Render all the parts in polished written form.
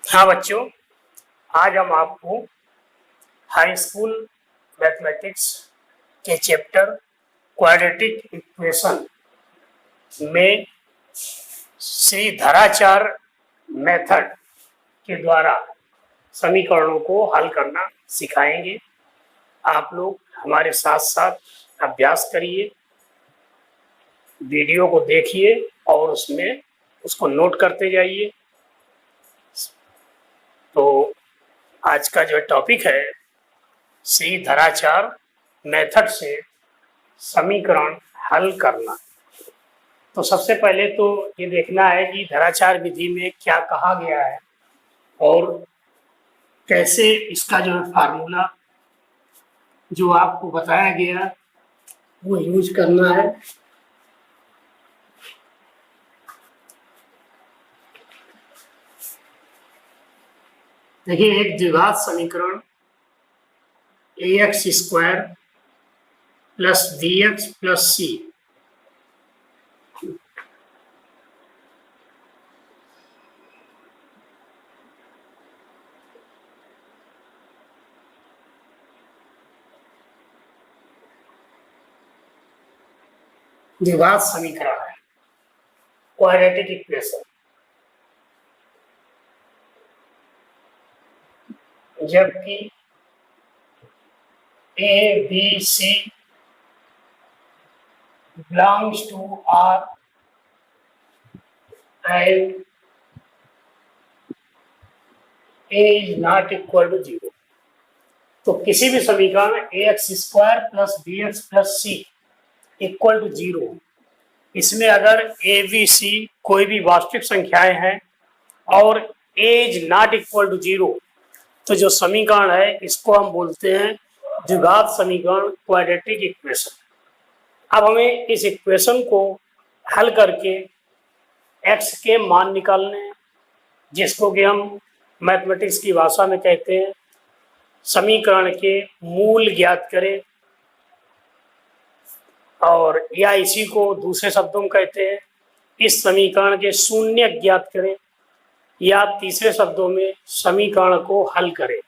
हाँ बच्चों, आज हम आपको हाई स्कूल मैथमेटिक्स के चैप्टर क्वाड्रेटिक इक्वेशन में श्रीधराचार्य मेथड के द्वारा समीकरणों को हल करना सिखाएंगे। आप लोग हमारे साथ साथ अभ्यास करिए, वीडियो को देखिए और उसमें उसको नोट करते जाइए। तो आज का जो टॉपिक है, श्रीधराचार्य मेथड से समीकरण हल करना। तो सबसे पहले तो ये देखना है कि धराचार विधि में क्या कहा गया है और कैसे इसका जो फार्मूला जो आपको बताया गया वो यूज करना है। देखिए, एक द्विघात समीकरण ax² plus bx plus c द्विघात समीकरण है, क्वाड्रेटिक इक्वेशन। जबकि a b c belongs to R and A is not equal to 0, तो किसी भी समीकरण में ax² plus bx plus c equal to 0, इसमें अगर ए बी सी कोई भी वास्तविक संख्याएं हैं और a is not equal to 0, तो जो समीकरण है इसको हम बोलते हैं द्विघात समीकरण, क्वाड्रेटिक इक्वेशन। अब हमें इस इक्वेशन को हल करके x के मान निकालने हैं, जिसको कि हम मैथमेटिक्स की भाषा में कहते हैं समीकरण के मूल ज्ञात करें, और या इसी को दूसरे शब्दों में कहते हैं इस समीकरण के शून्य ज्ञात करें, या तीसरे शब्दों में समीकरण को हल करें।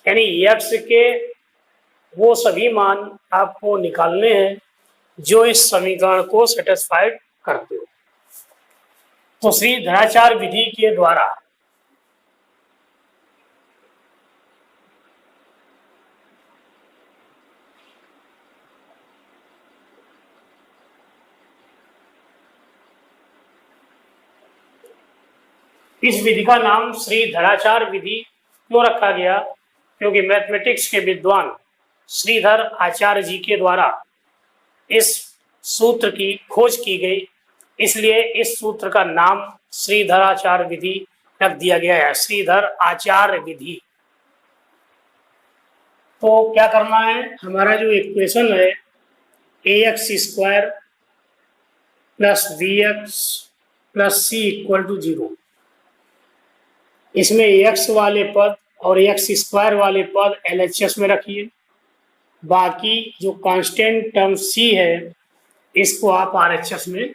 यानी x के वो सभी मान आपको निकालने हैं जो इस समीकरण को सेटिस्फाइड करते हो। तो श्रीधराचार्य विधि के द्वारा इस विधि का नाम श्रीधराचार्य विधि क्यों रखा गया? क्योंकि मैथमेटिक्स के विद्वान श्रीधर आचार्य जी के द्वारा इस सूत्र की खोज की गई, इसलिए इस सूत्र का नाम श्रीधराचार्य विधि रख दिया गया है, श्रीधर आचार्य विधि। तो क्या करना है, हमारा जो इक्वेशन है ax² plus bx plus c equal to 0, इसमें x वाले पद और x² वाले पद LHS में रखिए, बाकी जो कांस्टेंट टर्म c है इसको आप RHS में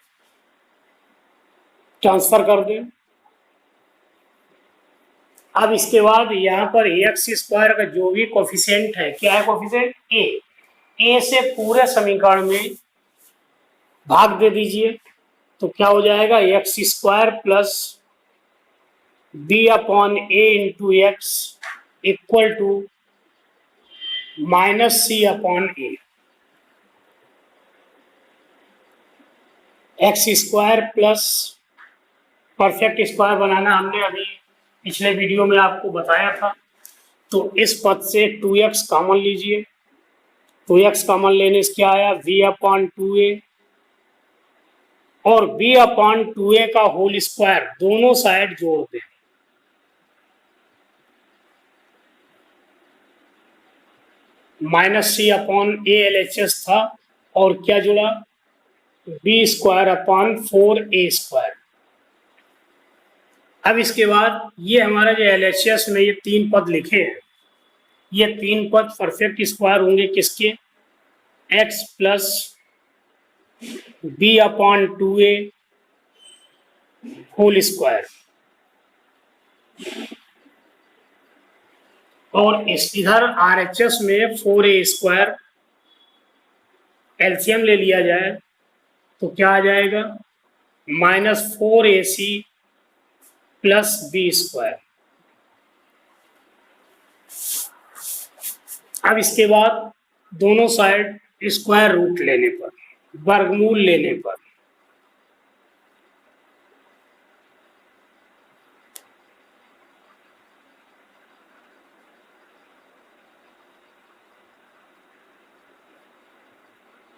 ट्रांसफर कर दें। अब इसके बाद यहाँ पर ax² का जो भी कोफिशिएंट है, क्या है कोफिशिएंट? a से पूरे समीकरण में भाग दे दीजिए, तो क्या हो जाएगा? x² plus b upon a into x equal to minus c upon a। x² plus perfect square बनाना हमने अभी पिछले वीडियो में आपको बताया था। तो इस पद से 2x कॉमन लीजिए, 2x कॉमन लेने से क्या आया? v अपॉन 2a, और b अपॉन 2a का होल स्क्वायर दोनों साइड जोड़ दें। Minus c upon a LHS था और क्या जुड़ा? b² upon 4a²। अब इसके बाद ये हमारा जो LHS में ये 3 पद लिखे हैं, ये 3 पद परफेक्ट स्क्वायर होंगे किसके? x plus b upon 2a whole square और इस इधर RHS में 4a² एलसीएम ले लिया जाए तो क्या आ जाएगा, -4ac प्लस b²। अब इसके बाद दोनों साइड स्क्वायर रूट लेने पर, वर्गमूल लेने पर,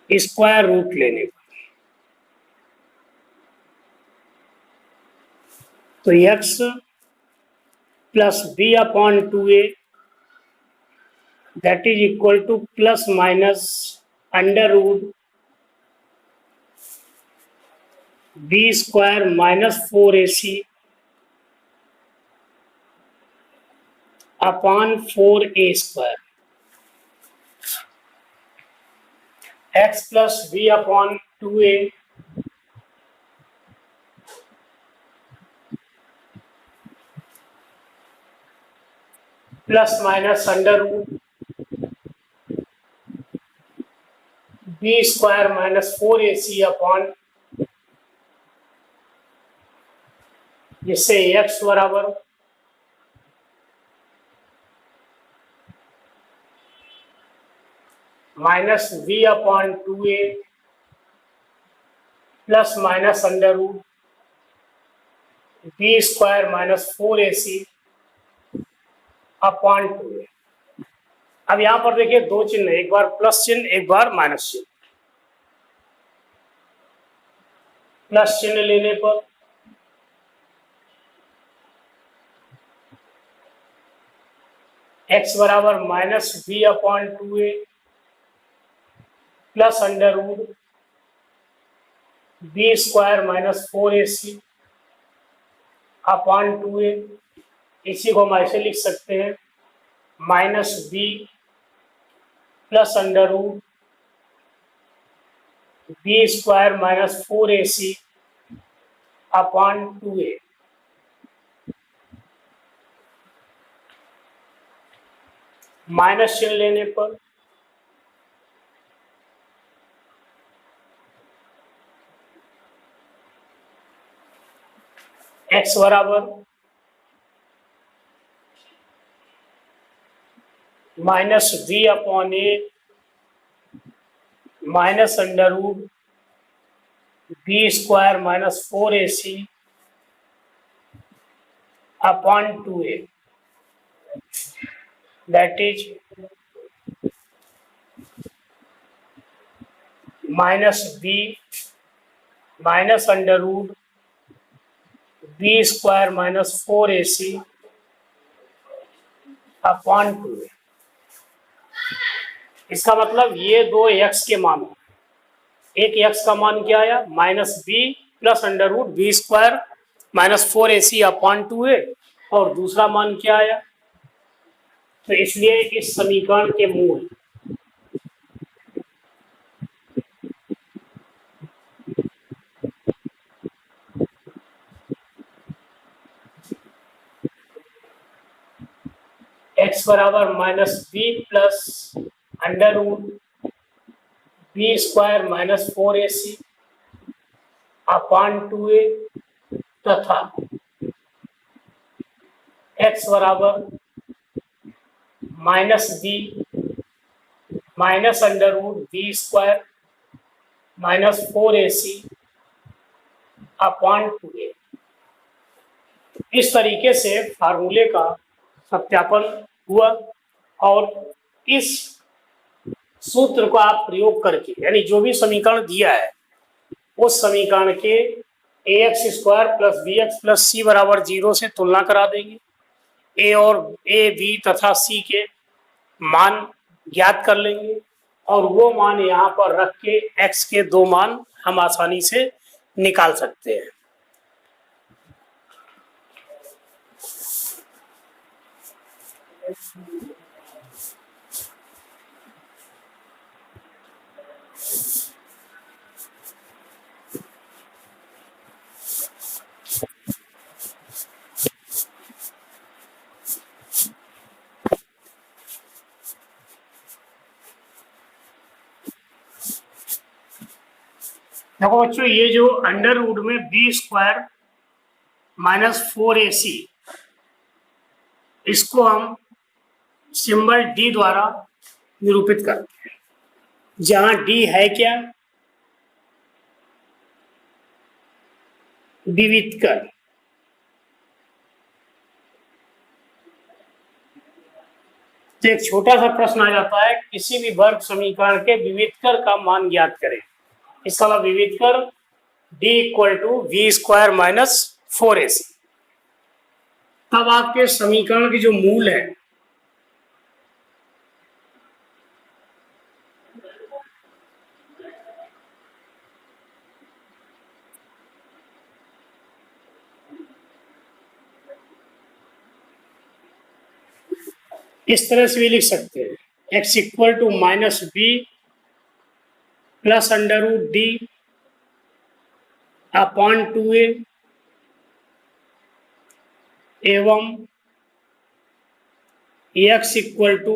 स्क्वायर रूट लेने पर, तो x plus b/2a that is equal to plus minus under root b² minus 4ac upon 4a²। x plus b/2a plus minus under root b² minus 4ac upon, जिससे x बराबर -v/2a plus minus under root b² minus 4ac upon 2a। अब यहां पर देखिए दो चिन्ह, एक बार plus चिन्ह एक बार माइनस चिन्ह। प्लस चिन्ह लेने पर x बराबर -v/2a plus under root b² minus 4ac upon 2a। इसी को हम ऐसे लिख सकते हैं -b plus under root b² minus 4ac upon 2a। Minus चिन्ह लेने पर x बराबर -v/a minus under root b² minus 4ac upon 2a, that is -b minus under root b² minus 4ac upon 2a। इसका मतलब ये दो x के मान, एक x का मान क्या आया -b plus under root b² minus 4ac upon 2a, और दूसरा मान क्या आया। तो इसलिए इस समीकरण के मूल x बराबर -b plus under root b² minus 4ac upon 2a तथा x बराबर -b minus under root b² minus 4ac upon 2a। इस तरीके से फार्मूले का सत्यापन हुआ और इस सूत्र को आप प्रयोग करके, यानी जो भी समीकरण दिया है उस समीकरण के ax² plus bx plus c बराबर 0 से तुलना करा देंगे। a और a, b तथा c के मान ज्ञात कर लेंगे और वो मान यहाँ पर रख के x के दो मान हम आसानी से निकाल सकते हैं। देखो बच्चों, ये जो अंडर रूट में बी स्क्वायर माइनस 4ac, इसको हम सिंबल डी द्वारा निरूपित करते हैं, जहां डी है क्या, विवितकर। तो एक छोटा सा प्रश्न आ जाता है, किसी भी वर्ग समीकरण के विवितकर का मान ज्ञात करें। इसका मतलब विवितकर d equal to v square minus 4ac। तब आपके समीकरण की जो मूल है, इस तरह से भी लिख सकते हैं, x equal to minus b plus under root d upon 2a एवं x equal to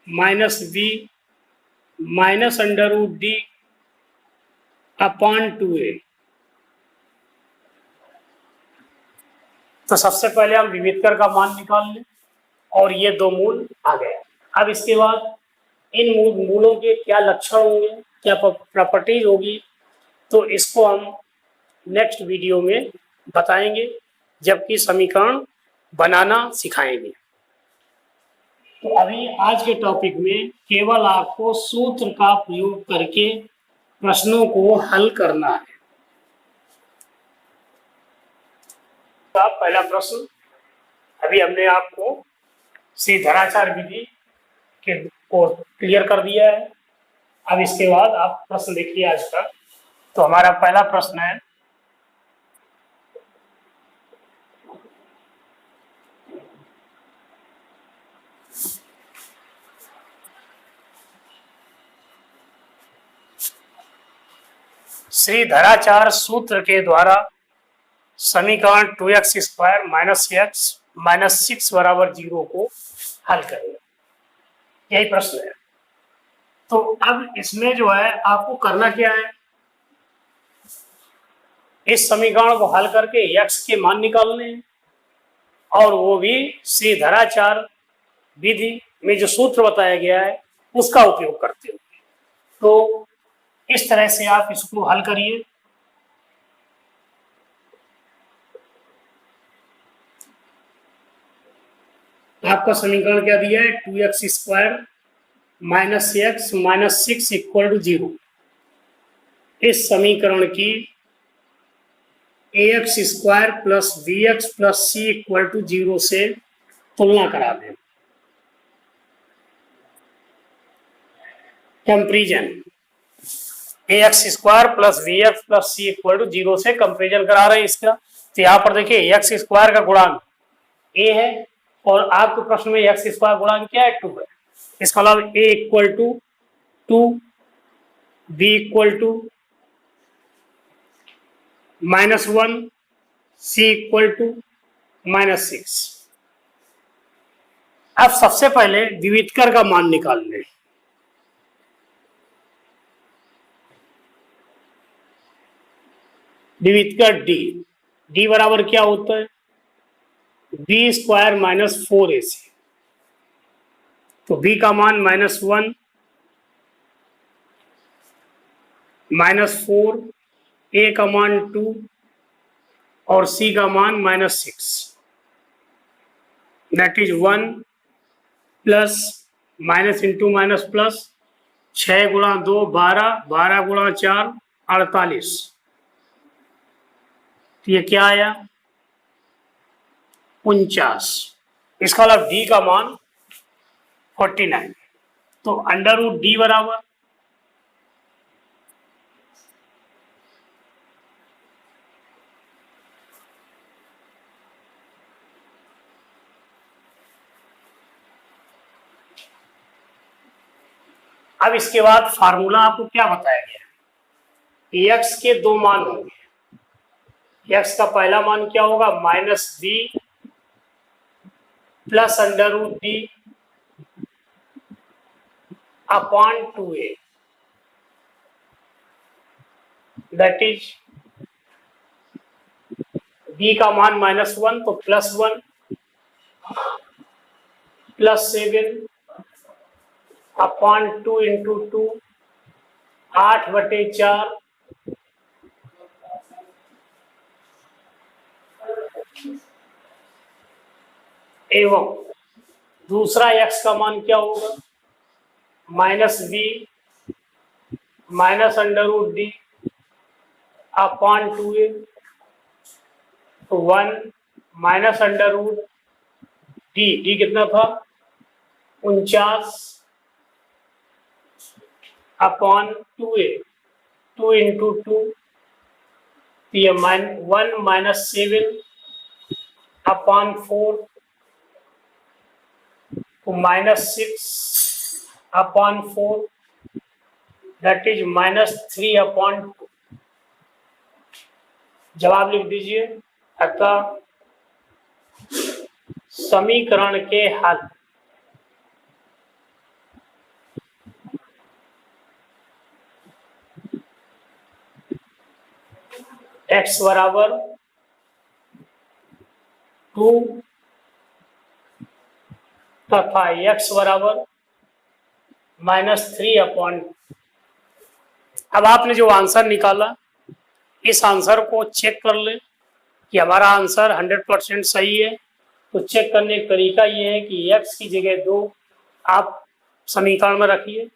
minus b minus under root d upon 2a। तो सबसे पहले हम विविधकर का मान निकाल लें और ये दो मूल आ गए। अब इसके बाद इन मूलों के क्या लक्षण होंगे, क्या प्रॉपर्टीज होगी, तो इसको हम नेक्स्ट वीडियो में बताएंगे, जबकि समीकरण बनाना सिखाएंगे। तो अभी आज के टॉपिक में केवल आपको सूत्र का प्रयोग करके प्रश्नों को हल करना है। तो पहला प्रश्न अभी हमने आपको श्रीधराचार्य विधि के को क्लियर कर दिया है। अब इसके बाद आप प्रश्न देखिए आज का। तो हमारा पहला प्रश्न है, श्रीधराचार्य सूत्र के द्वारा समीकरण 2x square minus x minus 6 बराबर 0 को हल करें। यही प्रश्न है। तो अब इसमें जो है आपको करना क्या है, इस समीकरण को हल करके x के मान निकालने हैं, और वो भी श्रीधराचार्य विधि में जो सूत्र बताया गया है उसका उपयोग करते हुए। तो इस तरह से आप इसको हल करिए। आपका समीकरण क्या दिया है, 2x square minus x minus 6 equal to 0। इस समीकरण की ax square plus b x plus c equal to 0 से तुलना करा दें। Comparison, ax square plus b x plus c equal to 0 से कंपेरिजन करा रहे हैं इसका। तो यहाँ पर देखिए x स्क्वायर का गुणांक a है और आपके प्रश्न में x स्क्वायर गुणांक क्या है, 2 है। इसका मतलब a equal to 2, b equal to -1, c equal to -6। अब सबसे पहले विविधकर का मान निकाल लें। विविधकर d बराबर क्या होता है, बी स्क्वायर माइनस 4ac। तो b का मान -1 -4, a का मान 2 और c का मान -6, that is 1 plus minus into minus plus 6 गुणा 2 12, 12 गुणा 4 48। तो ये क्या आया, 49। इसका मतलब d का मान 49। तो अंडर रूट d बराबर अब इसके बाद फार्मूला आपको क्या बताया गया, x के दो मान होंगे। x का पहला मान क्या होगा, -b plus under root d upon 2a। That is b का मान -1 तो +1 +7 अपॉन 2 इंटू 2 8/4 एवं दूसरा x का मान क्या होगा -b -√d अपॉन 2a तो 1 -√d कितना था 49 अपॉन 2a 2 इंटू 2 ये 1 -7 अपॉन 4 तो -6 अपॉन 4 दैट इज -3 अपॉन 2। जवाब लिख दीजिए। अतः समीकरण के हल x बराबर 2 तथा x बराबर -3 अपॉन। अब आपने जो आंसर निकाला इस आंसर को चेक कर ले कि हमारा आंसर 100% सही है। तो चेक करने का तरीका ये है कि x की जगह 2 आप समीकरण में रखिए।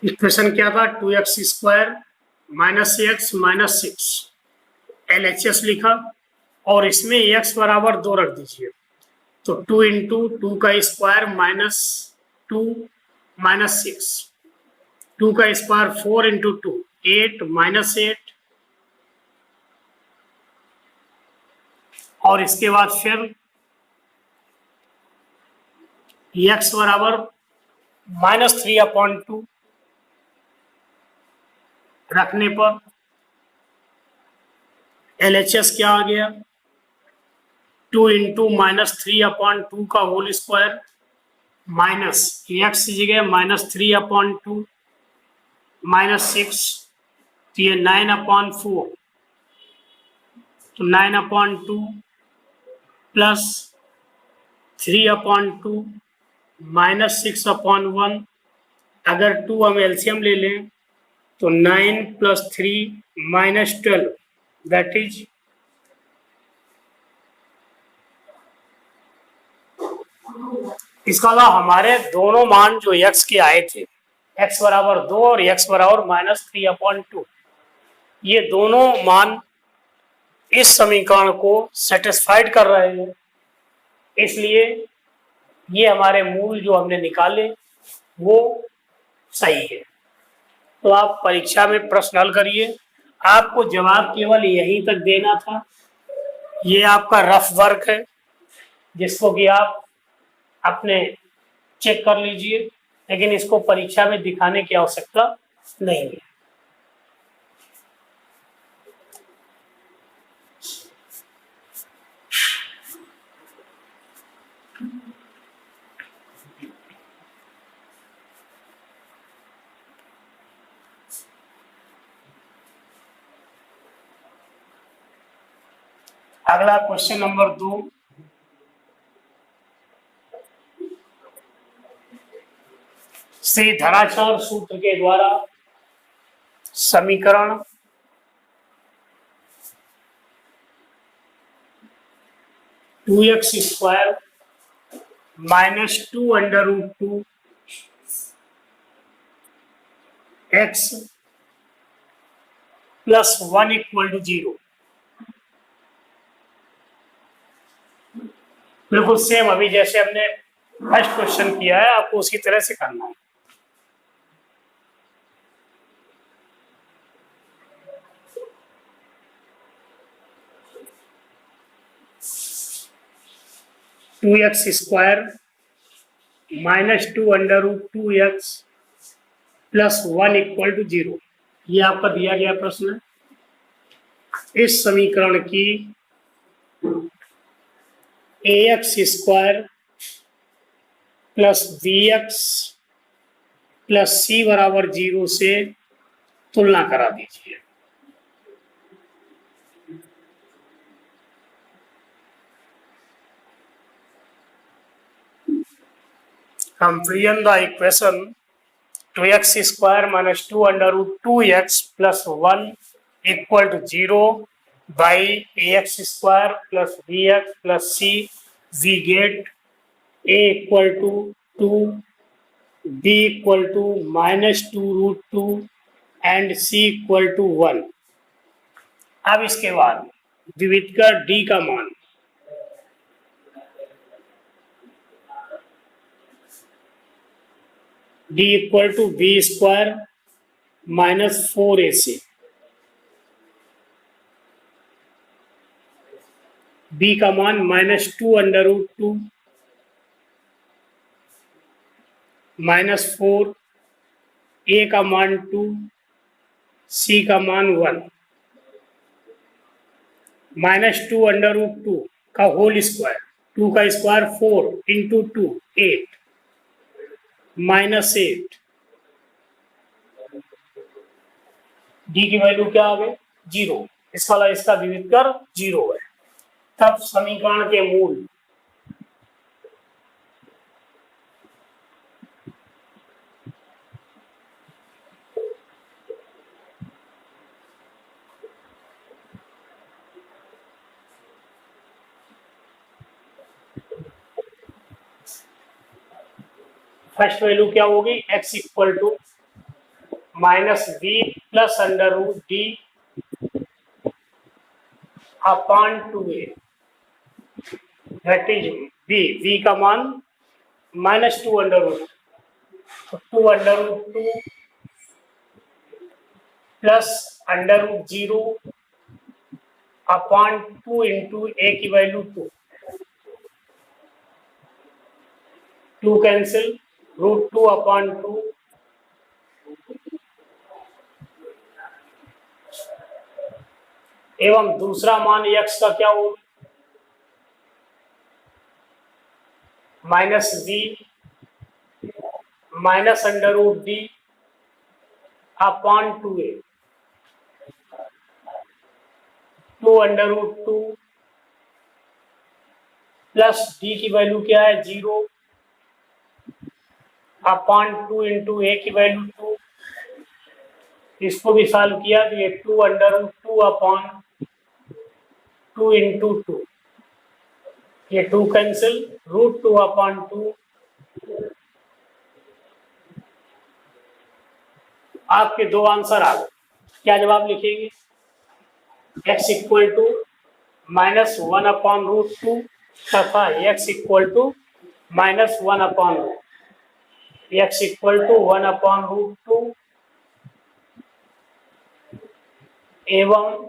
इक्वेशन क्या था 2x² -x -6 LHS लिखा और इसमें x बराबर 2 रख दीजिए। तो 2 इंटू 2 का स्क्वायर -2 -6 2 का स्क्वायर 4 इंटू 2 8 -8 और इसके बाद फिर x बराबर -3 अपॉन 2 रखने पर LHS क्या आ गया 2 इंटू -3 अपॉन 2 का होल स्क्वायर माइनस x की जगह -3 अपॉन 2 -6 तो ये 9 अपॉन 4 तो 9 अपॉन 2 प्लस 3 अपॉन 2 -6 अपॉन 1 अगर 2 हम एलसीएम ले लें तो 9 + 3 -12 दैट इज इसका अलावा हमारे दोनों मान जो x के आए थे x बराबर 2 और x बराबर -3 अपॉन 2 ये दोनों मान इस समीकरण को सेटिस्फाइड कर रहे हैं। इसलिए ये हमारे मूल जो हमने निकाले वो सही है। तो आप परीक्षा में प्रश्न हल करिए। आपको जवाब केवल यहीं तक देना था। ये आपका रफ वर्क है जिसको कि आप अपने चेक कर लीजिए, लेकिन इसको परीक्षा में दिखाने की आवश्यकता नहीं है। अगला क्वेश्चन नंबर 2 श्रीधराचार्य सूत्र के द्वारा समीकरण (2x² -2√2 x + 1 = 0 बिल्कुल सेम अभी जैसे हमने फर्स्ट क्वेश्चन किया है आपको उसी तरह से करना है। (2x² -2√2x + 1 = 0 ये आपका दिया गया प्रश्न है। इस समीकरण की ax square plus bx plus c बराबर 0 से तुलना करा दीजिए। Comparison the equation 2x square minus 2 under root 2x plus 1 equal to 0 by ax square plus bx plus c, we get a equal to 2, b equal to minus 2 root 2 and c equal to 1। अब इसके बाद विविध का d का मान d equal to b square minus 4ac, b का मान minus 2 under root 2 minus 4, a का मान 2, c का मान 1, माइनस 2 अंडर रूट 2 का होल स्क्वायर, 2 का स्क्वायर 4 इंटू 2 8 माइनस 8, डी की वैल्यू क्या आ गई 0, इस वाला इसका विविध कर 0 है। तब समीकरण के मूल फर्स्ट वैल्यू क्या होगी x equal to minus b plus under root d upon 2a, that is b का मान माइनस 2 अंडर रूट, तो 2 under root 2 plus under root 0 upon 2 into a की वैल्यू 2 कैंसिल, रूट 2 अपॉन 2 एवं दूसरा मान x का क्या होगा minus b minus under root d upon 2a, 2 under root 2 plus d की वैल्यू क्या है 0 अपॉन 2 इंटू ए की वैल्यू 2, इसको भी सॉल्व किया तो ये 2 अंडर रूट 2 अपॉन 2 इंटू 2, ये 2 कैंसिल, रूट 2 अपॉन 2, आपके दो आंसर आ गए। क्या जवाब लिखेंगे x equal to minus 1 upon root 2 तथा x equal to minus 1 upon root, x equal to 1 upon root 2 एवं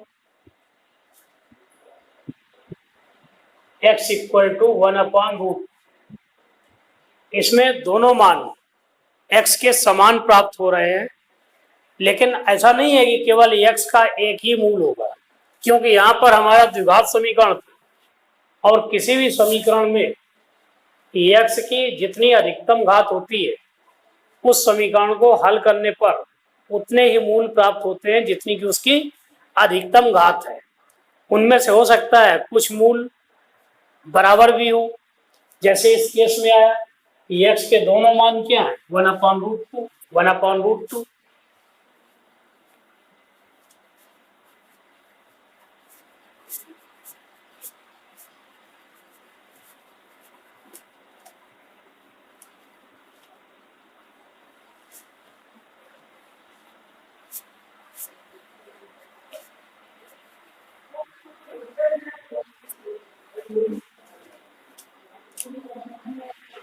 x equal to 1 upon root. इसमें दोनों मान x के समान प्राप्त हो रहे हैं, लेकिन ऐसा नहीं है कि केवल x का एक ही मूल होगा, क्योंकि यहाँ पर हमारा द्विघात समीकरण था और किसी भी समीकरण में x की जितनी अधिकतम घात होती है उस समीकरण को हल करने पर उतने ही मूल प्राप्त होते हैं जितनी की उसकी अधिकतम घात है। उनमें से हो सकता है कुछ मूल बराबर भी हो, जैसे इस केस में आया x के दोनों मान क्या है 1 अपॉन रूट 2, 1 अपॉन रूट 2।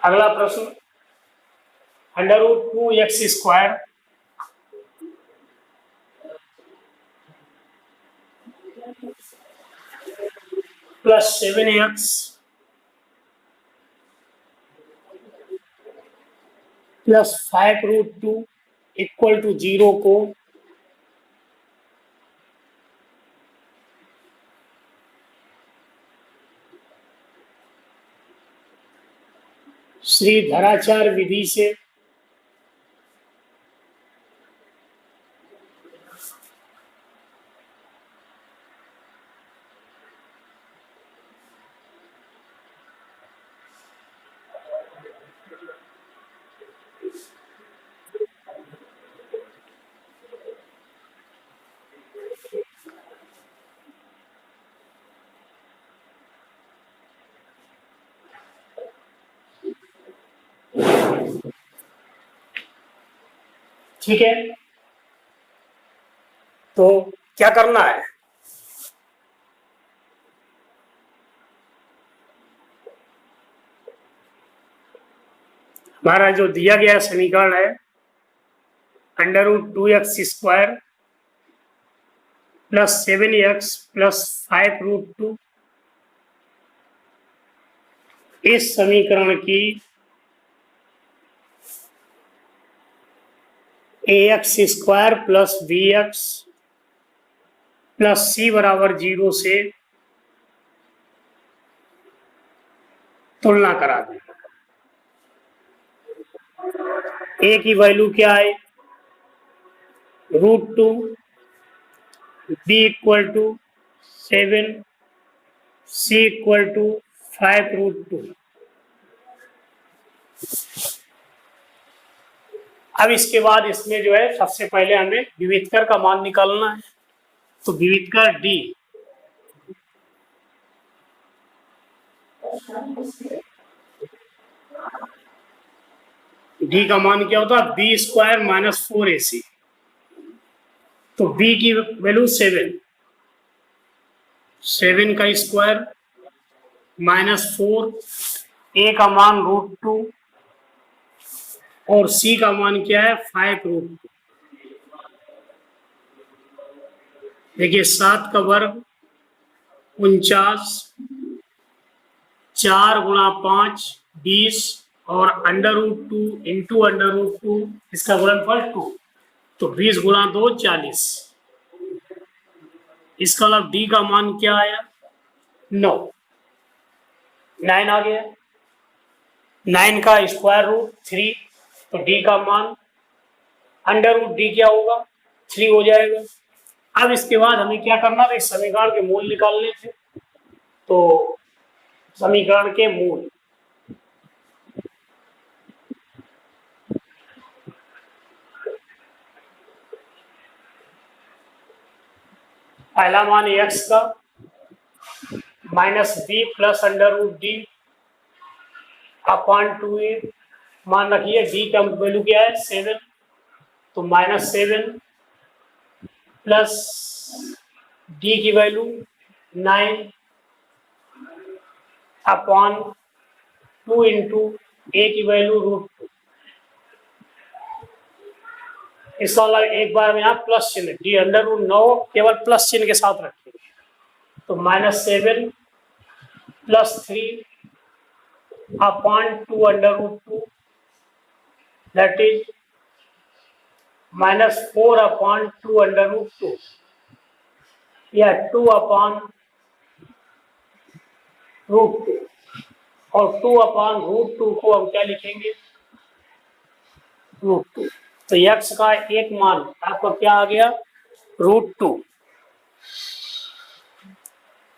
अगला प्रश्न under root 2x square plus 7x plus 5 root 2 equal to 0 को श्रीधराचार्य विधि से ठीक है। तो क्या करना है, हमारा जो दिया गया समीकरण है √2x² प्लस 7x प्लस 5√2, इस समीकरण की ax² plus bx plus c बराबर 0 से तुलना करा दें। a की वैल्यू क्या है, √2, b = 7, c = 5√2। अब इसके बाद इसमें जो है सबसे पहले हमें विविधकर का मान निकालना है। तो विविधकर d का मान क्या होता है, b² - 4ac। तो b की वैल्यू 7 का स्क्वायर -4, a का मान √2 और c का मान क्या है 5√2। देखिए 7 का वर्ग 49, 4 × 5 20 और √2 इंटू √2 इसका गुणनफल 2, तो 20 × 2 40। इसका मतलब d का मान क्या आया, 9 आ गया। 9 का स्क्वायर रूट 3, तो d का मान √d क्या होगा, 3 हो जाएगा। अब इसके बाद हमें क्या करना था, इस समीकरण के मूल निकालने थे। तो समीकरण के मूल, पहला मान x का -b plus √d upon 2a, मान रखिए d का वैल्यू क्या है 7, तो -7 प्लस d की वैल्यू 9 अपॉन 2 इंटू a की वैल्यू √2। इसका मतलब एक बार में यहाँ प्लस चिन्ह, d √9 केवल प्लस चिन्ह के साथ रखेंगे। तो -7 plus 3 upon 2 √2 that is -4 upon 2 √2 या 2 अपॉन √2, और 2 अपॉन √2 को हम क्या लिखेंगे, √2। तो x का एक मान आपका क्या आ गया, √2।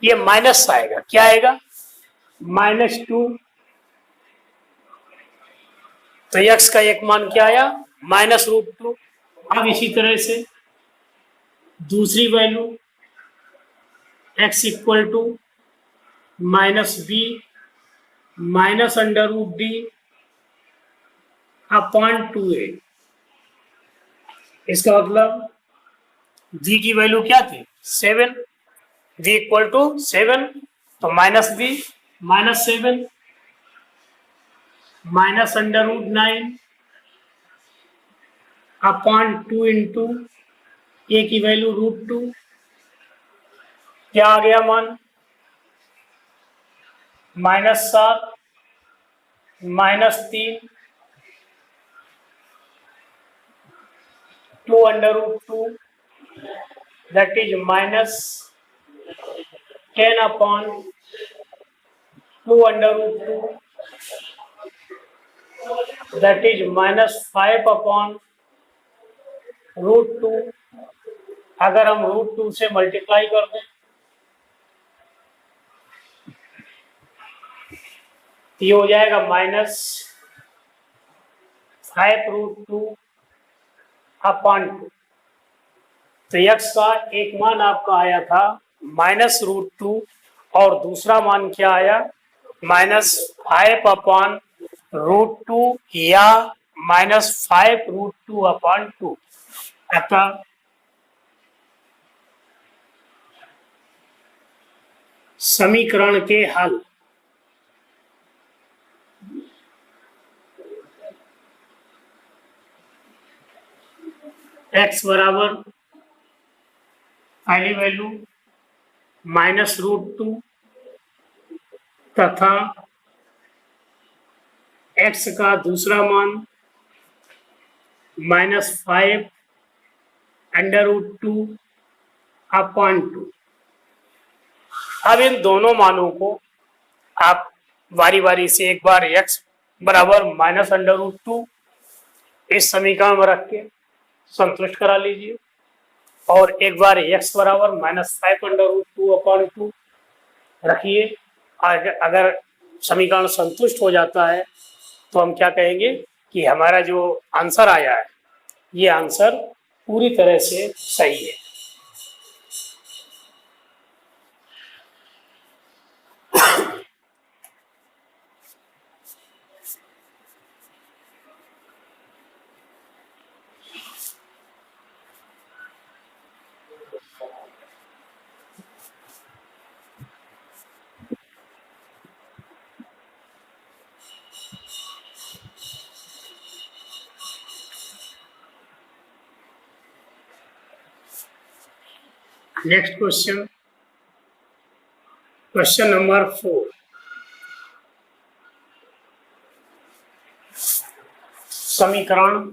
ये माइनस आएगा, क्या आएगा, -2। तो x का एक मान क्या आया, -√2। अब इसी तरह से दूसरी value x = -b -√d upon 2a। इसका मतलब v की वैल्यू क्या थी, 7, v = 7, तो -b -7 -√9 अपॉन 2 इंटू a की वैल्यू √2, क्या आ गया मान, -7 -3 2 √2 that is -10 upon 2 √2 that is -5/√2। अगर हम √2 से मल्टीप्लाई कर दें तो ये हो जाएगा -5√2/2। तो यक्स का एक मान आपका आया था -√2 और दूसरा मान क्या आया -5/√2 या -5√2/2। अतः समीकरण के हल x बराबर पहली वैल्यू -√2 तथा x का दूसरा मान -5√2/2। अब इन दोनों मानों को आप बारी बारी से एक बार x बराबर -√2 इस समीकरण में रख के संतुष्ट करा लीजिए और एक बार x बराबर -5√2/2 रखिए। अगर समीकरण संतुष्ट हो जाता है तो हम क्या कहेंगे कि हमारा जो आंसर आया है ये आंसर पूरी तरह से सही है। Next question number 4। समीकरण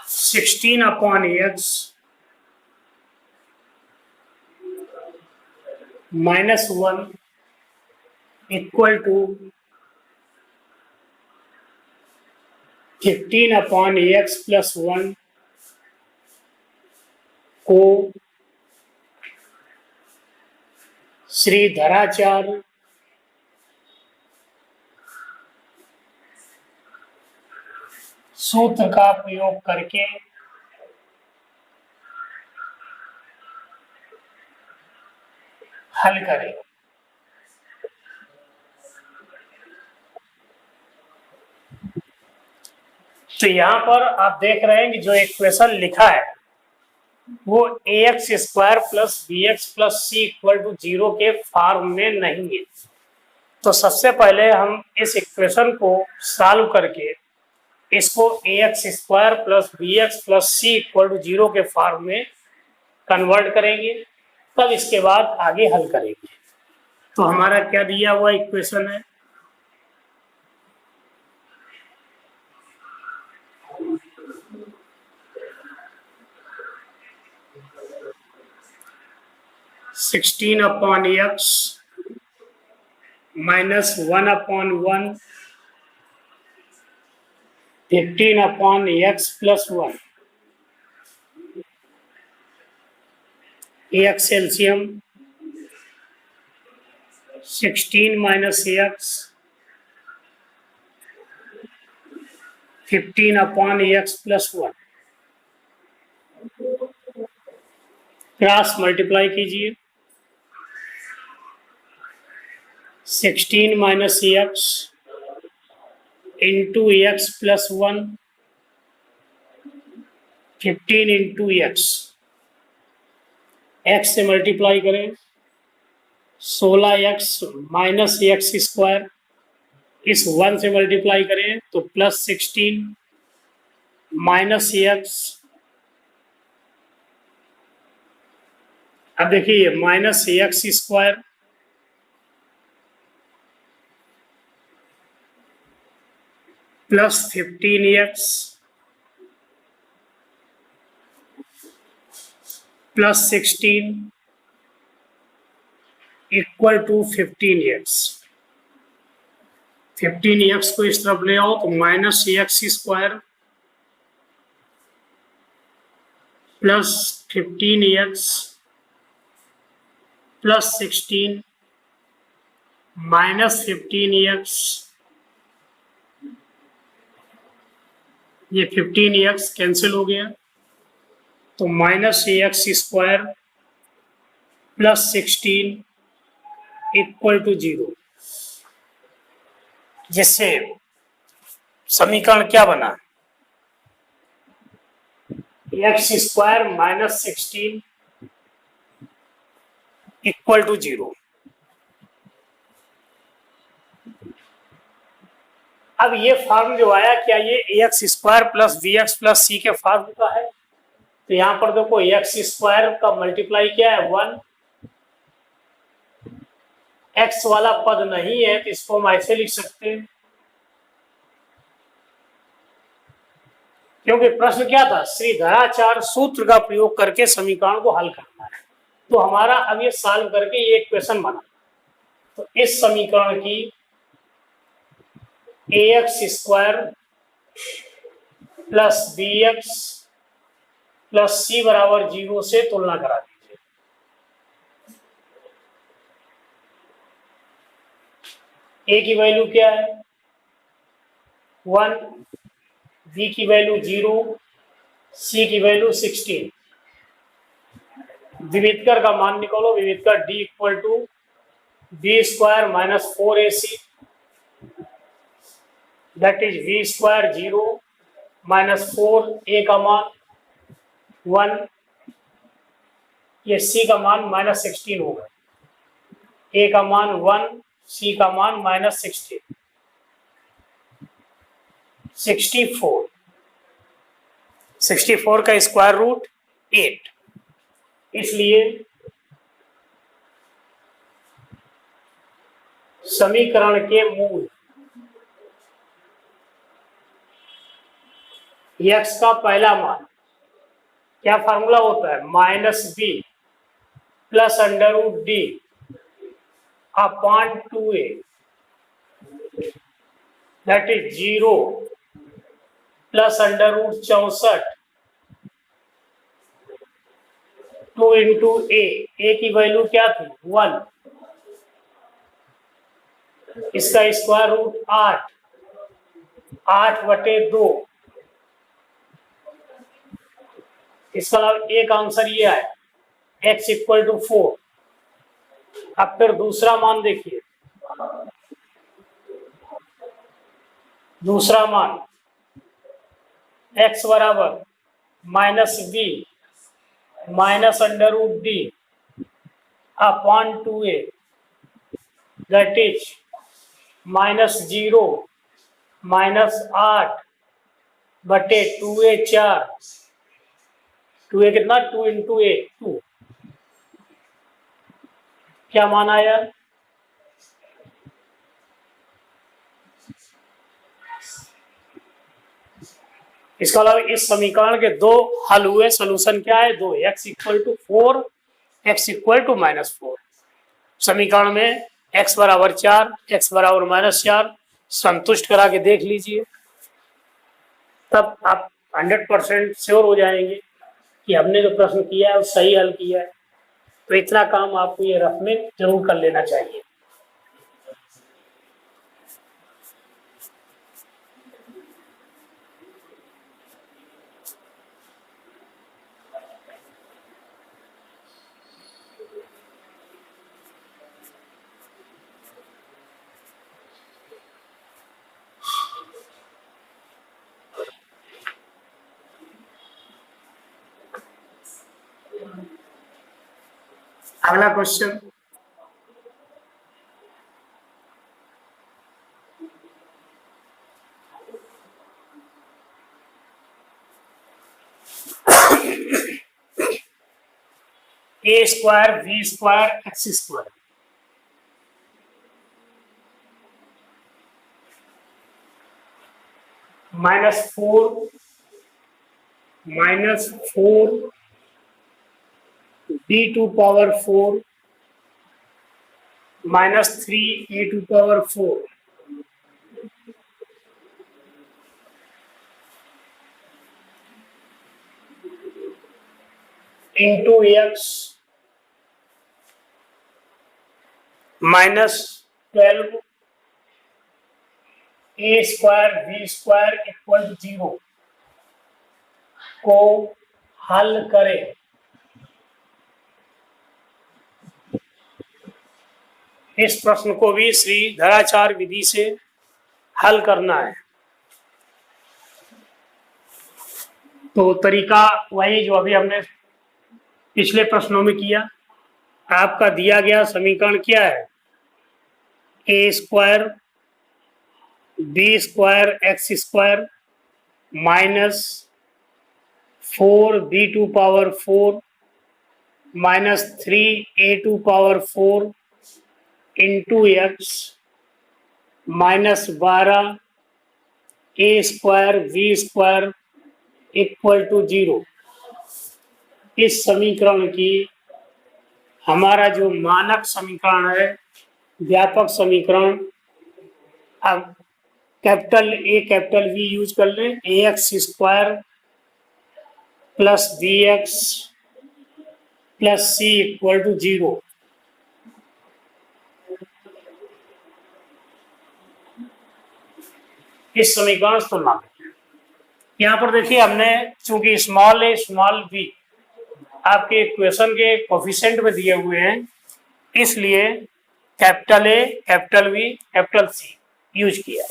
16/x -1 इक्वल टू 15/x + 1 को श्रीधराचार्य सूत्र का प्रयोग करके हल करें। तो यहाँ पर आप देख रहे हैं कि जो इक्वेशन लिखा है वो ax² + bx + c = 0 के फॉर्म में नहीं है। तो सबसे पहले हम इस इक्वेशन को सॉल्व करके इसको ax² + bx + c = 0 के फॉर्म में कन्वर्ट करेंगे, तब इसके बाद आगे हल करेंगे। तो हमारा क्या दिया हुआ इक्वेशन है, (16/x -1/1 15/x + 1) ax LCM 16 - x 15/x + 1 cross multiply कीजिए। 16 - x into x + 1 15 into x से मल्टीप्लाई करें 16x - x² इस 1 से मल्टीप्लाई करें तो +16 -x। अब देखिए -x² +15x +16 equal to 15x। 15x को इस तरफ ले आओ तो minus x square plus 15x plus 16 minus 15x, ये 15x कैंसिल हो गया तो minus x square plus 16 equal to 0, जिससे समीकरण क्या बना, x square minus 16 equal to 0। अब ये फॉर्म जो आया, क्या ये x square plus b x plus c के फॉर्म का है? तो यहां पर देखो एक्स स्क्वायर का मल्टीप्लाई क्या है 1, एक्स वाला पद नहीं है तो इसको हम ऐसे लिख सकते हैं, क्योंकि प्रश्न क्या था, श्रीधराचार्य सूत्र का प्रयोग करके समीकरण को हल करना है। तो हमारा अब ये सॉल्व करके ये इक्वेशन बना, तो इस समीकरण की x square plus b x plus c बराबर 0 से तुलना करा दीजिए। ए की वैल्यू क्या है 1, बी की वैल्यू 0, सी की वैल्यू 16। विविधकर का मान निकालो, विविधकर d equal to b square minus 4ac, that is v square 0 minus 4, a का मान 1, ये सी का मान माइनस 16 होगा, ए का मान 1, सी का मान माइनस 16, 64, 64 का स्क्वायर रूट 8। इसलिए समीकरण के मूल एक्स का पहला मान, क्या फार्मूला होता है, minus b plus under root d upon 2a, that is 0 plus under root 64, 2 into a की वैल्यू क्या थी 1, इसका स्क्वायर रूट 8, 8/2, इसका एक आंसर ये है x इक्वल टू 4। अब फिर दूसरा मान देखिए, दूसरा मान x बराबर minus b minus under root d upon 2a, that is minus 0 minus 8/2a 4, 2a कितना 2 इंटू ए 2, क्या मान आया, इसके अलावा इस समीकरण के दो हल हुए, सोल्यूशन क्या है, 2, x equal to 4, x equal to minus 4। समीकरण में x बराबर 4, x बराबर माइनस 4 संतुष्ट करा के देख लीजिए, तब आप 100% श्योर हो जाएंगे कि हमने जो प्रश्न किया है वो सही हल किया है। तो इतना काम आपको ये रफ में जरूर कर लेना चाहिए। अगला question, a square b square x square -4 d to power 4 -3a⁴ into x -12 a² v² = 0 को हल करें। इस प्रश्न को भी श्री धराचार्य विधि से हल करना है। तो तरीका वही जो अभी हमने पिछले प्रश्नों में किया। आपका दिया गया समीकरण क्या है? a² b² x² -4b⁴ -3a⁴ into x -12 a² v² = 0। इस समीकरण की हमारा जो मानक समीकरण है, व्यापक समीकरण, अब capital a capital we use कर लें। ax² + bx + c = 0। इस समीकरण से तुलना में यहाँ पर देखिए, हमने चूंकि स्मॉल ए स्मॉल बी आपके इक्वेशन के कोफिशिएंट में दिए हुए हैं, इसलिए capital a capital v capital c use किया है।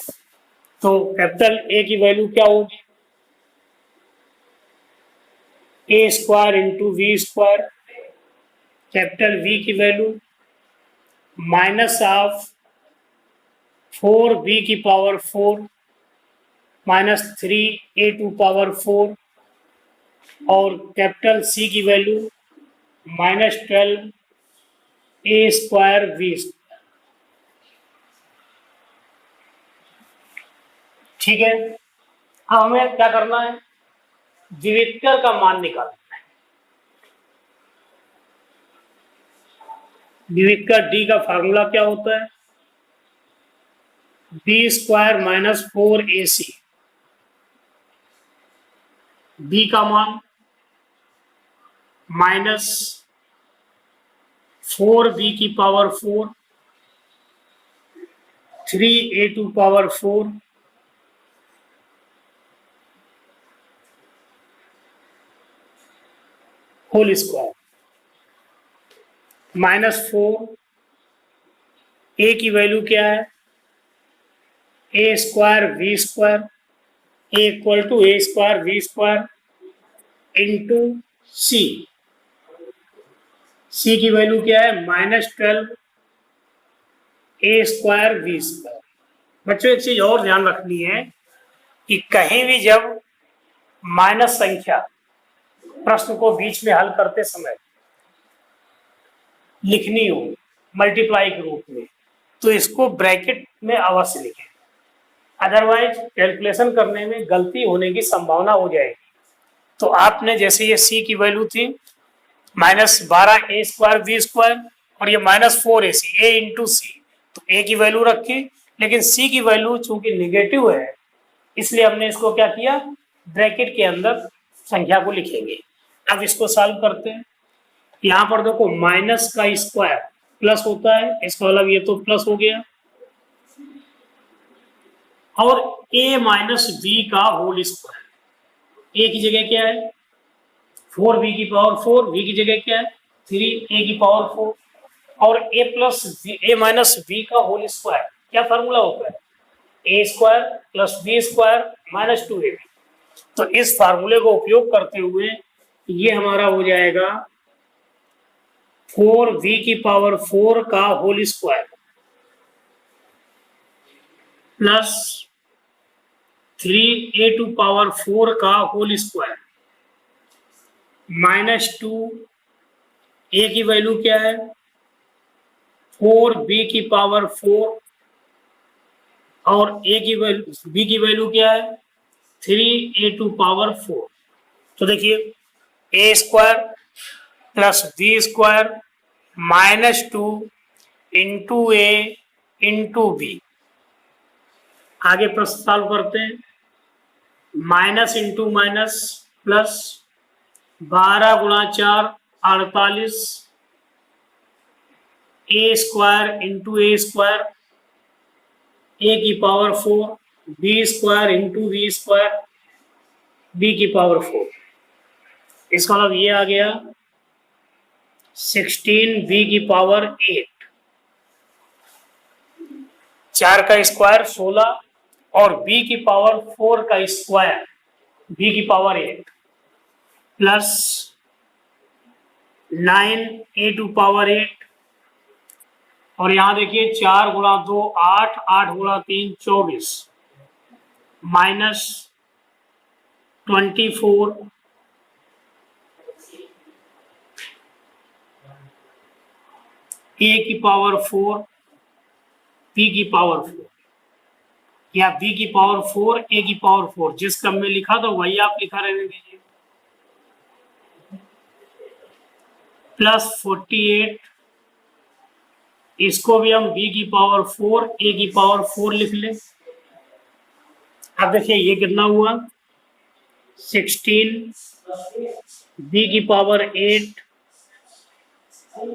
तो कैपिटल ए की वैल्यू क्या होगी? a² into v²। Capital V की वैल्यू -4b⁴ -3a⁴ और कैपिटल सी की वैल्यू -12 a² v²। ठीक है, अब हमें क्या करना है? द्विविक्रम का मान निकालना है। द्विविक्रम डी का फार्मूला क्या होता है? b² - 4ac। b का मान -4b⁴ 3a⁴ होल स्क्वायर -4 ए की वैल्यू क्या है? a² v² a = a² into सी। सी की वैल्यू क्या है? -12 a² v²। बच्चों, एक चीज और ध्यान रखनी है कि कहीं भी जब माइनस संख्या प्रश्न को बीच में हल करते समय लिखनी हो मल्टीप्लाई के रूप में, तो इसको ब्रैकेट में अवश्य लिखें, अदरवाइज कैलकुलेशन करने में गलती होने की संभावना हो जाएगी। तो आपने जैसे ये c की वैल्यू थी -12 a² v² और ये -4ac a इंटू सी, तो a की वैल्यू रखी, लेकिन c की वैल्यू चूंकि निगेटिव है इसलिए हमने इसको क्या किया? ब्रैकेट के अंदर संख्या को लिखेंगे। अब इसको सॉल्व करते हैं। यहाँ पर देखो माइनस का स्क्वायर प्लस होता है, इसका मतलब ये तो प्लस हो गया, और a - b का होल स्क्वायर। a की जगह क्या है? 4b⁴, b की जगह क्या है? 3a⁴, और a - b का होल स्क्वायर क्या फार्मूला होता है? a² + b² - 2ab। तो इस फार्मूले को उपयोग करते हुए ये हमारा हो जाएगा 4b⁴ का होल स्क्वायर प्लस 3a⁴ का होल स्क्वायर -2 a की वैल्यू क्या है? 4b⁴ और b की वैल्यू क्या है? 3a⁴। तो देखिए a² + b² -2 इंटू ए इंटू बी। आगे प्रश्न सॉल्व करते हैं। माइनस इंटू माइनस प्लस 12 गुणा 4 48 a square into a square a की power 4 b square into b square b की पावर 4। इसका मतलब ये आ गया 16 बी की पावर 8, 4 का स्क्वायर 16 और बी की पावर 4 का स्क्वायर बी की power 8 plus 9 a to power 8 और यहां देखिए 4 गुणा 2 8, 8 गुणा 3 24 माइनस 24 ए की पावर 4 बी की पावर 4 या बी की पावर 4 ए की पावर 4, जिस क्रम में लिखा था वही आप लिखा रहने दीजिए। प्लस 48, इसको भी हम बी की पावर 4 ए की पावर 4 लिख लें। अब देखिए ये कितना हुआ 16 बी की power 8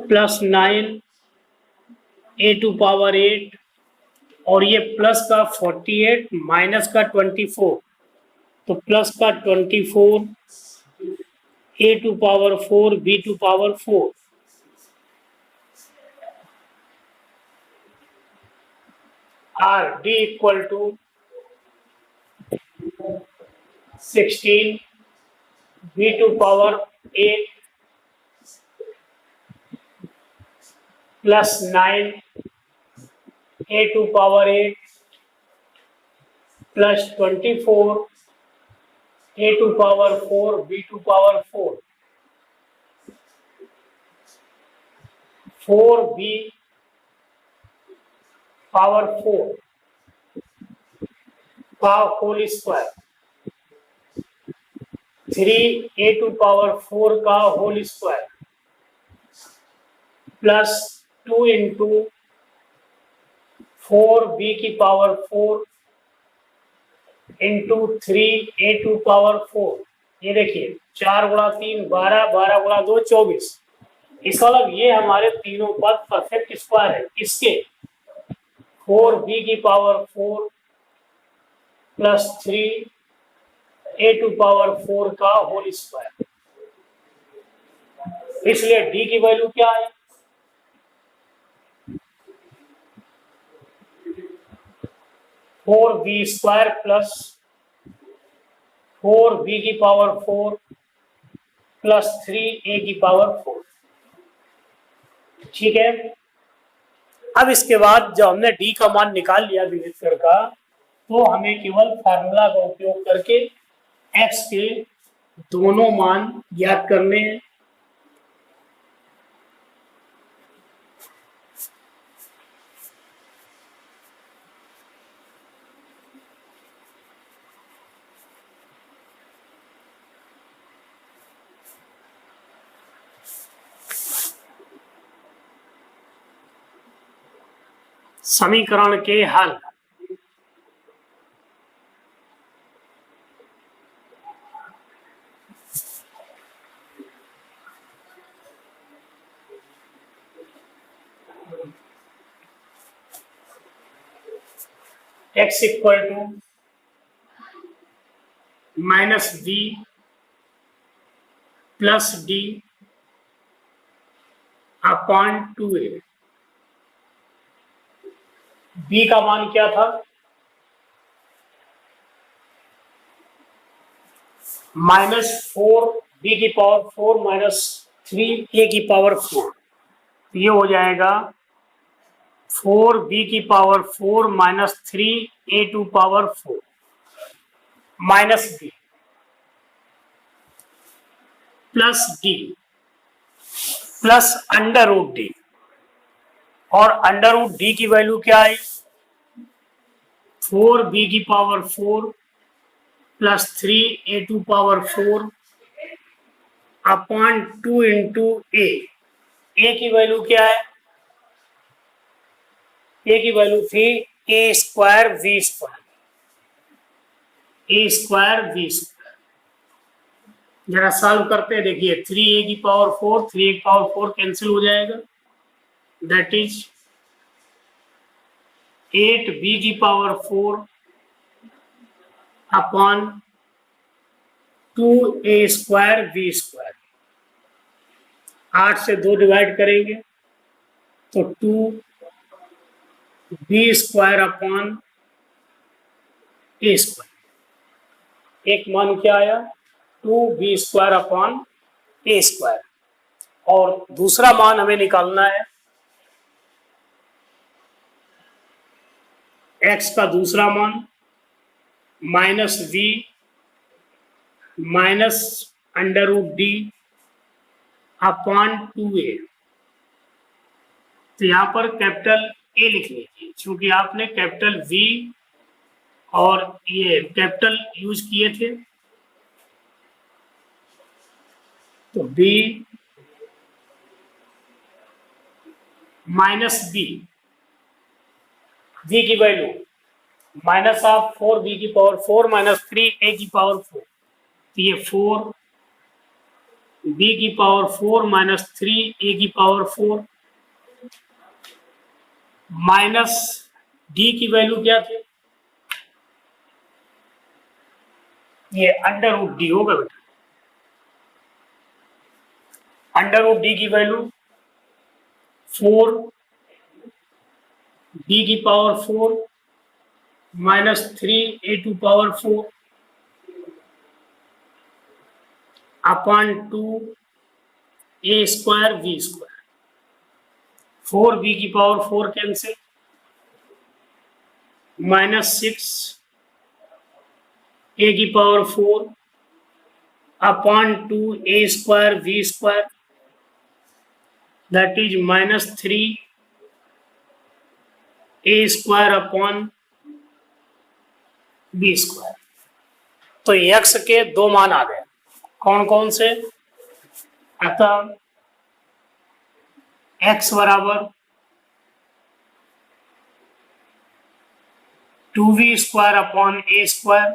plus 9 a to power 8 और ये प्लस का 48 माइनस का 24, तो प्लस का 24 a to power 4 b to power 4 r d equal to 16 b to power 8 plus 9 a to power 8 plus 24 a to power 4 b to power 4 4b power 4 का whole square 3a to power 4 का whole square plus 2 into 4b की power 4 into 3a to power 4। ये देखिए 4 गुणा 3 12, 12 गुणा 2 24। इसका मतलब ये हमारे तीनों पद परफेक्ट स्क्वायर है। इसके 4b की power 4 plus 3a to power 4 का होल स्क्वायर। इसलिए d की वैल्यू क्या है 4b स्क्वायर प्लस 4b की पावर 4 प्लस 3a की पावर 4। ठीक है। अब इसके बाद जब हमने d का मान निकाल लिया विभेदकर का, तो हमें केवल फार्मूला का उपयोग करके x के दोनों मान ज्ञात करने हैं। समीकरण के हल। x equal to minus b plus d upon 2a। b का मान क्या था -4 b की पावर 4 माइनस 3a की पावर 4। ये हो जाएगा 4b की power 4 minus 3a to power 4 minus b plus d plus under root d. और अंडर रूट डी की वैल्यू क्या है 4b की power 4 plus 3a to power 4 upon 2 into a. की वैल्यू क्या है ए की वैल्यू थी a square we square, a square we square. जरा सॉल्व करते हैं, देखिए 3a की पावर 4, 3a की पावर 4 कैंसिल हो जाएगा, दैट इज 8b की power 4 upon 2a square we square. 8 से 2 डिवाइड करेंगे तो 2b square upon a square. एक मान क्या आया, 2b square upon a square. और दूसरा मान हमें निकालना है x का दूसरा मान minus v minus under root d upon 2a। तो यहां पर कैपिटल ए लिख लीजिए, क्योंकि आपने कैपिटल V और ये कैपिटल यूज किए थे। तो B माइनस बी, V की वैल्यू माइनस ऑफ 4b की पावर 4 माइनस 3a की पावर 4। तो ये 4b की पावर 4 माइनस 3a की पावर 4 माइनस d की वैल्यू क्या थी, ये अंडर रूट डी होगा बेटा। अंडर रूट डी की वैल्यू 4b की power 4 minus 3a to power 4 upon 2a square we square. 4b की पावर 4 कैंसिल, माइनस 6a की power 4 upon 2a square we square, that is minus 3a square upon B square. तो x के दो मान आ गए, कौन कौन से, अतः x बराबर 2v square upon a square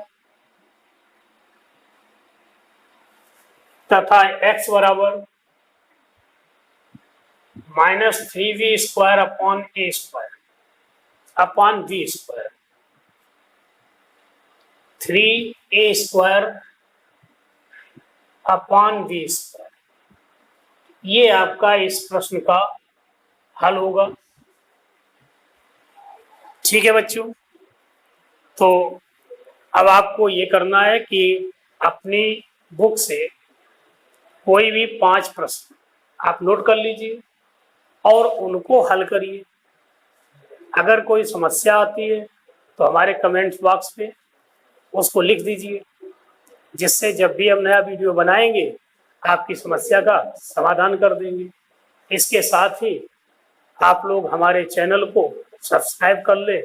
तथा x बराबर minus 3v square upon a square upon v square. 3a square upon v square, ये आपका इस प्रश्न का हल होगा। ठीक है बच्चों, तो अब आपको ये करना है कि अपनी बुक से कोई भी 5 प्रश्न आप नोट कर लीजिए और उनको हल करिए। अगर कोई समस्या आती है तो हमारे कमेंट्स बॉक्स पे उसको लिख दीजिए, जिससे जब भी हम नया वीडियो बनाएंगे आपकी समस्या का समाधान कर देंगे। इसके साथ ही आप लोग हमारे चैनल को सब्सक्राइब कर लें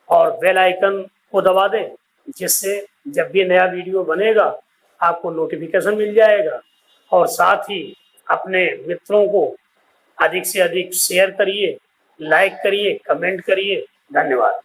और बेल आइकन को दबा दें, जिससे जब भी नया वीडियो बनेगा आपको नोटिफिकेशन मिल जाएगा। और साथ ही अपने मित्रों को अधिक से अधिक शेयर करिए, लाइक करिए, कमेंट करिए। धन्यवाद।